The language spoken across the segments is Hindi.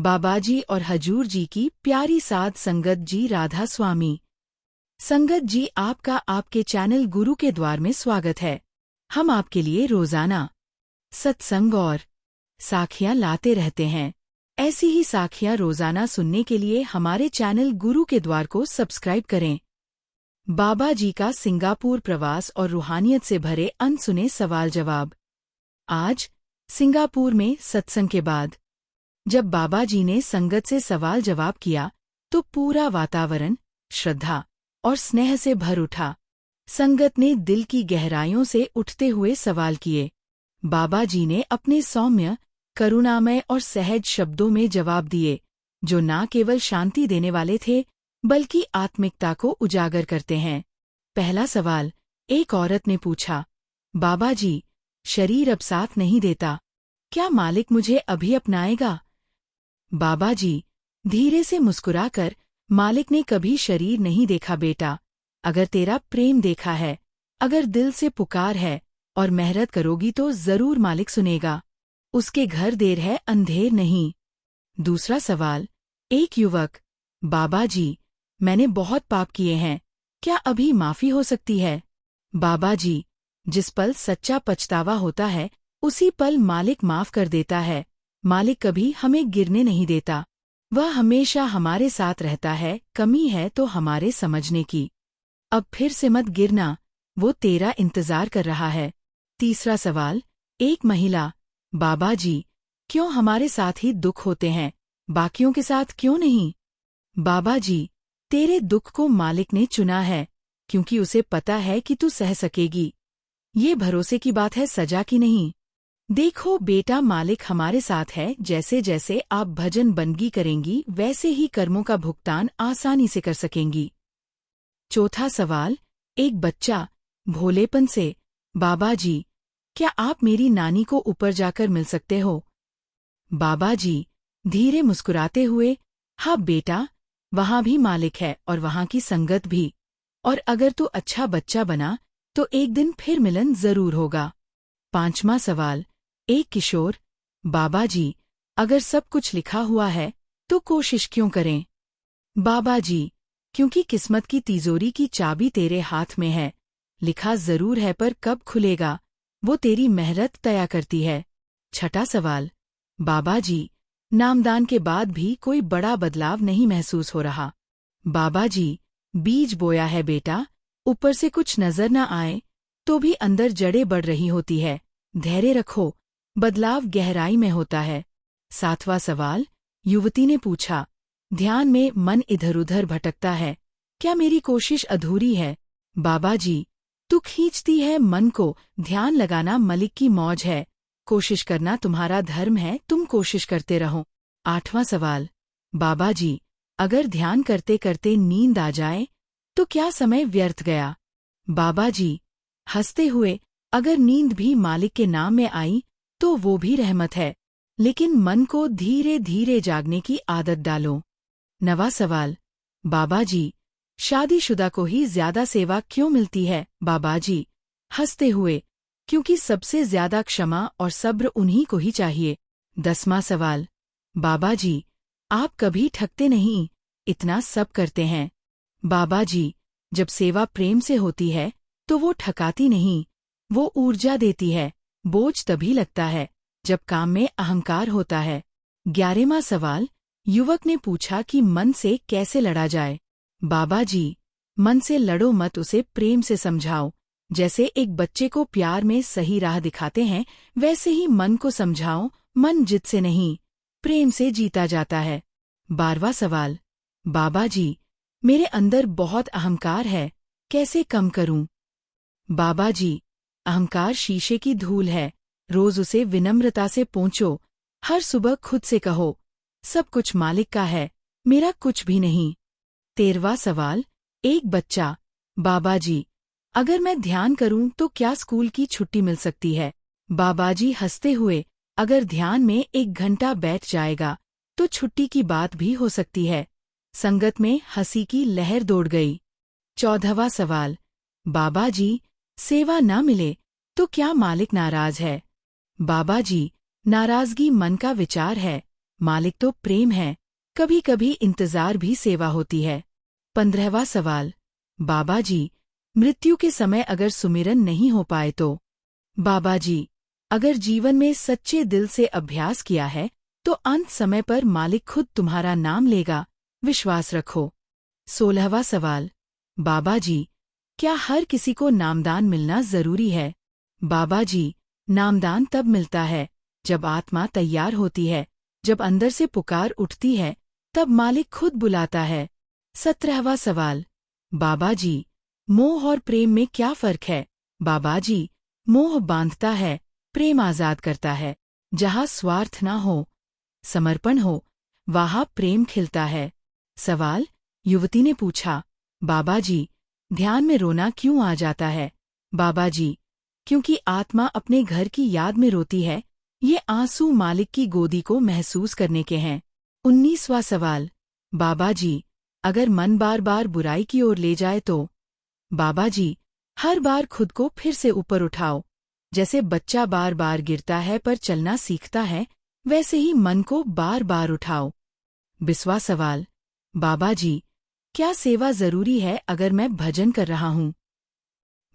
बाबाजी और हजूर जी की प्यारी साध संगत जी राधा स्वामी। संगत जी, आपका आपके चैनल गुरु के द्वार में स्वागत है। हम आपके लिए रोजाना सत्संग और साखियां लाते रहते हैं। ऐसी ही साखियां रोजाना सुनने के लिए हमारे चैनल गुरु के द्वार को सब्सक्राइब करें। बाबा जी का सिंगापुर प्रवास और रूहानियत से भरे अनसुने सवाल जवाब। आज सिंगापुर में सत्संग के बाद जब बाबा जी ने संगत से सवाल जवाब किया तो पूरा वातावरण श्रद्धा और स्नेह से भर उठा। संगत ने दिल की गहराइयों से उठते हुए सवाल किए। बाबा जी ने अपने सौम्य, करुणामय और सहज शब्दों में जवाब दिए, जो न केवल शांति देने वाले थे बल्कि आत्मिकता को उजागर करते हैं। पहला सवाल, एक औरत ने पूछा, बाबा जी, शरीर अब साथ नहीं देता, क्या मालिक मुझे अभी अपनाएगा? बाबा जी धीरे से मुस्कुराकर, मालिक ने कभी शरीर नहीं देखा बेटा। अगर तेरा प्रेम देखा है, अगर दिल से पुकार है और मेहनत करोगी तो जरूर मालिक सुनेगा। उसके घर देर है अंधेर नहीं। दूसरा सवाल, एक युवक, बाबा जी, मैंने बहुत पाप किए हैं, क्या अभी माफी हो सकती है? बाबा जी, जिस पल सच्चा पछतावा होता है उसी पल मालिक माफ कर देता है। मालिक कभी हमें गिरने नहीं देता, वह हमेशा हमारे साथ रहता है। कमी है तो हमारे समझने की। अब फिर से मत गिरना, वो तेरा इंतजार कर रहा है। तीसरा सवाल, एक महिला, बाबा जी, क्यों हमारे साथ ही दुख होते हैं, बाकियों के साथ क्यों नहीं? बाबा जी, तेरे दुख को मालिक ने चुना है, क्योंकि उसे पता है कि तू सह सकेगी। ये भरोसे की बात है, सजा की नहीं। देखो बेटा, मालिक हमारे साथ है। जैसे जैसे आप भजन बंदगी करेंगी वैसे ही कर्मों का भुगतान आसानी से कर सकेंगी। चौथा सवाल, एक बच्चा भोलेपन से, बाबा जी, क्या आप मेरी नानी को ऊपर जाकर मिल सकते हो? बाबा जी धीरे मुस्कुराते हुए, हाँ बेटा, वहाँ भी मालिक है और वहाँ की संगत भी। और अगर तू अच्छा बच्चा बना तो एक दिन फिर मिलन जरूर होगा। पांचवा सवाल, एक किशोर, बाबा जी, अगर सब कुछ लिखा हुआ है तो कोशिश क्यों करें? बाबा जी, क्योंकि किस्मत की तिजोरी की चाबी तेरे हाथ में है। लिखा जरूर है पर कब खुलेगा वो तेरी मेहनत तय करती है। छठा सवाल, बाबा जी, नामदान के बाद भी कोई बड़ा बदलाव नहीं महसूस हो रहा। बाबा जी, बीज बोया है बेटा, ऊपर से कुछ नजर न आए तो भी अंदर जड़ें बढ़ रही होती है। धैर्य रखो, बदलाव गहराई में होता है। सातवां सवाल, युवती ने पूछा, ध्यान में मन इधर उधर भटकता है, क्या मेरी कोशिश अधूरी है? बाबा जी, तू खींचती है मन को, ध्यान लगाना मलिक की मौज है। कोशिश करना तुम्हारा धर्म है, तुम कोशिश करते रहो। आठवां सवाल, बाबा जी, अगर ध्यान करते करते नींद आ जाए तो क्या समय व्यर्थ गया? बाबा जी हंसते हुए, अगर नींद भी मालिक के नाम में आई तो वो भी रहमत है, लेकिन मन को धीरे धीरे जागने की आदत डालो। नवा सवाल, बाबा जी, शादीशुदा को ही ज्यादा सेवा क्यों मिलती है? बाबा जी हंसते हुए, क्योंकि सबसे ज्यादा क्षमा और सब्र उन्हीं को ही चाहिए। 10वां सवाल, बाबा जी, आप कभी थकते नहीं, इतना सब करते हैं। बाबा जी, जब सेवा प्रेम से होती है तो वो थकाती नहीं, वो ऊर्जा देती है। बोझ तभी लगता है जब काम में अहंकार होता है। 11वां सवाल, युवक ने पूछा कि मन से कैसे लड़ा जाए? बाबा जी, मन से लड़ो मत, उसे प्रेम से समझाओ। जैसे एक बच्चे को प्यार में सही राह दिखाते हैं वैसे ही मन को समझाओ। मन जिद से नहीं, प्रेम से जीता जाता है। 12वां सवाल, बाबा जी, मेरे अंदर बहुत अहंकार है, कैसे कम करूं? बाबा जी, अहंकार शीशे की धूल है, रोज उसे विनम्रता से पोंछो। हर सुबह खुद से कहो, सब कुछ मालिक का है, मेरा कुछ भी नहीं। 13वां सवाल, एक बच्चा, बाबा जी, अगर मैं ध्यान करूं तो क्या स्कूल की छुट्टी मिल सकती है? बाबा जी हंसते हुए, अगर ध्यान में 1 घंटा बैठ जाएगा तो छुट्टी की बात भी हो सकती है। संगत में हंसी की लहर दौड़ गई। 14वां सवाल, बाबा जी, सेवा न मिले तो क्या मालिक नाराज है? बाबा जी, नाराजगी मन का विचार है, मालिक तो प्रेम है, कभी कभी इंतजार भी सेवा होती है। 15वां सवाल। बाबा जी, मृत्यु के समय अगर सुमिरन नहीं हो पाए तो? बाबा जी, अगर जीवन में सच्चे दिल से अभ्यास किया है तो अंत समय पर मालिक खुद तुम्हारा नाम लेगा, विश्वास रखो। 16वां सवाल। बाबा जी, क्या हर किसी को नामदान मिलना जरूरी है? बाबा जी, नामदान तब मिलता है जब आत्मा तैयार होती है, जब अंदर से पुकार उठती है, तब मालिक खुद बुलाता है। 17वां सवाल। बाबा जी, मोह और प्रेम में क्या फर्क है? बाबा जी, मोह बांधता है, प्रेम आजाद करता है। जहाँ स्वार्थ ना हो, समर्पण हो, वहाँ प्रेम खिलता है। सवाल। युवती ने पूछा, बाबा जी, ध्यान में रोना क्यों आ जाता है? बाबा जी, क्योंकि आत्मा अपने घर की याद में रोती है, ये आंसू मालिक की गोदी को महसूस करने के हैं। 19वां सवाल। बाबा जी, अगर मन बार बार बुराई की ओर ले जाए तो? बाबा जी, हर बार खुद को फिर से ऊपर उठाओ। जैसे बच्चा बार बार गिरता है पर चलना सीखता है, वैसे ही मन को बार बार उठाओ। 20वां सवाल। बाबा जी, क्या सेवा जरूरी है अगर मैं भजन कर रहा हूँ?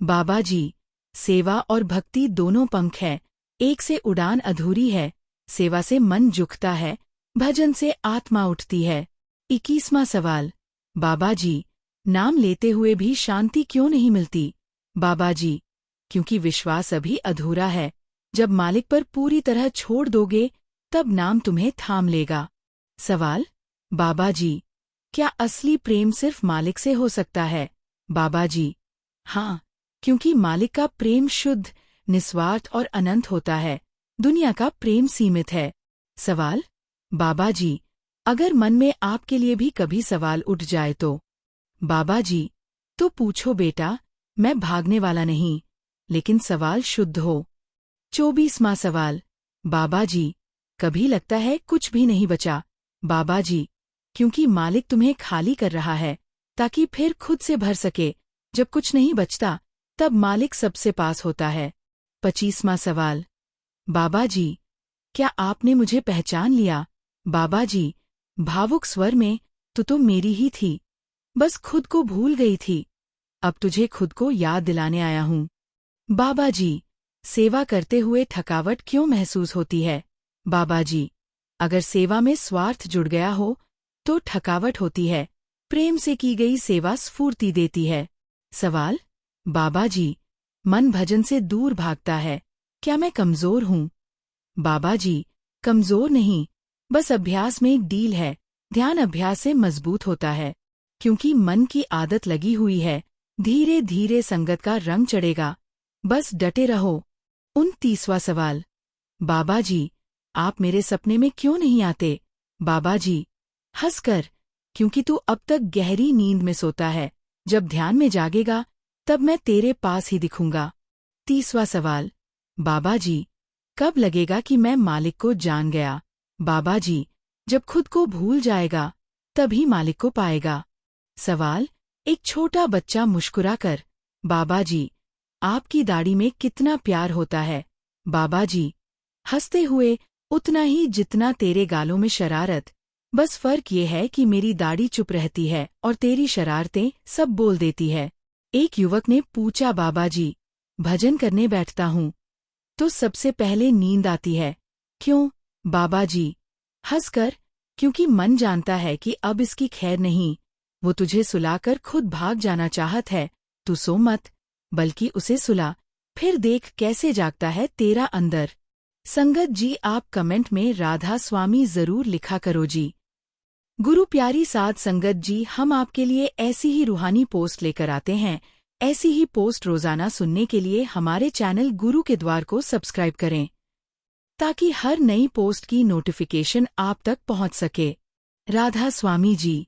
बाबा जी, सेवा और भक्ति दोनों पंख है, एक से उड़ान अधूरी है। सेवा से मन झुकता है, भजन से आत्मा उठती है। 21वां सवाल। बाबा जी, नाम लेते हुए भी शांति क्यों नहीं मिलती? बाबा जी, क्योंकि विश्वास अभी अधूरा है। जब मालिक पर पूरी तरह छोड़ दोगे, तब नाम तुम्हें थाम लेगा। सवाल। बाबा जी, क्या असली प्रेम सिर्फ मालिक से हो सकता है? बाबा जी, हाँ, क्योंकि मालिक का प्रेम शुद्ध, निस्वार्थ और अनंत होता है। दुनिया का प्रेम सीमित है। सवाल। बाबा जी, अगर मन में आपके लिए भी कभी सवाल उठ जाए तो? बाबा जी, तो पूछो बेटा, मैं भागने वाला नहीं, लेकिन सवाल शुद्ध हो। 24वां सवाल। बाबा जी, कभी लगता है कुछ भी नहीं बचा? बाबा जी, क्योंकि मालिक तुम्हें खाली कर रहा है, ताकि फिर खुद से भर सके। जब कुछ नहीं बचता, तब मालिक सबसे पास होता है। 25वां सवाल। बाबा जी, क्या आपने मुझे पहचान लिया? बाबा जी, भावुक स्वर में, तू तो मेरी ही थी, बस खुद को भूल गई थी। अब तुझे खुद को याद दिलाने आया हूँ। बाबा जी, सेवा करते हुए थकावट क्यों महसूस होती है? बाबा जी, अगर सेवा में स्वार्थ जुड़ गया हो, तो थकावट होती है। प्रेम से की गई सेवा स्फूर्ति देती है। सवाल। बाबा जी, मन भजन से दूर भागता है, क्या मैं कमजोर हूँ? बाबा जी, कमजोर नहीं, बस अभ्यास में एक डील है। ध्यान अभ्यास से मजबूत होता है, क्योंकि मन की आदत लगी हुई है। धीरे धीरे संगत का रंग चढ़ेगा, बस डटे रहो। 29वां सवाल। बाबा जी, आप मेरे सपने में क्यों नहीं आते? बाबा जी, हंसकर, क्योंकि तू अब तक गहरी नींद में सोता है। जब ध्यान में जागेगा, तब मैं तेरे पास ही दिखूंगा। 30वां सवाल। बाबा जी, कब लगेगा कि मैं मालिक को जान गया? बाबा जी, जब खुद को भूल जाएगा, तभी मालिक को पाएगा। सवाल। एक छोटा बच्चा मुस्कुराकर, बाबा जी, आपकी दाढ़ी में कितना प्यार होता है? बाबा जी, हंसते हुए, उतना ही जितना तेरे गालों में शरारत। बस फर्क ये है कि मेरी दाढ़ी चुप रहती है और तेरी शरारतें सब बोल देती है। एक युवक ने पूछा, बाबा जी, भजन करने बैठता हूँ तो सबसे पहले नींद आती है, क्यों? बाबा जी, हंसकर, क्योंकि मन जानता है कि अब इसकी खैर नहीं। वो तुझे सुलाकर खुद भाग जाना चाहत है, तू सो मत, बल्कि उसे सुला, फिर देख कैसे जागता है तेरा अंदर। संगत जी, आप कमेंट में राधा स्वामी जरूर लिखा करो जी। गुरु प्यारी साध संगत जी, हम आपके लिए ऐसी ही रूहानी पोस्ट लेकर आते हैं। ऐसी ही पोस्ट रोजाना सुनने के लिए हमारे चैनल गुरु के द्वार को सब्सक्राइब करें, ताकि हर नई पोस्ट की नोटिफिकेशन आप तक पहुंच सके। राधा स्वामी जी।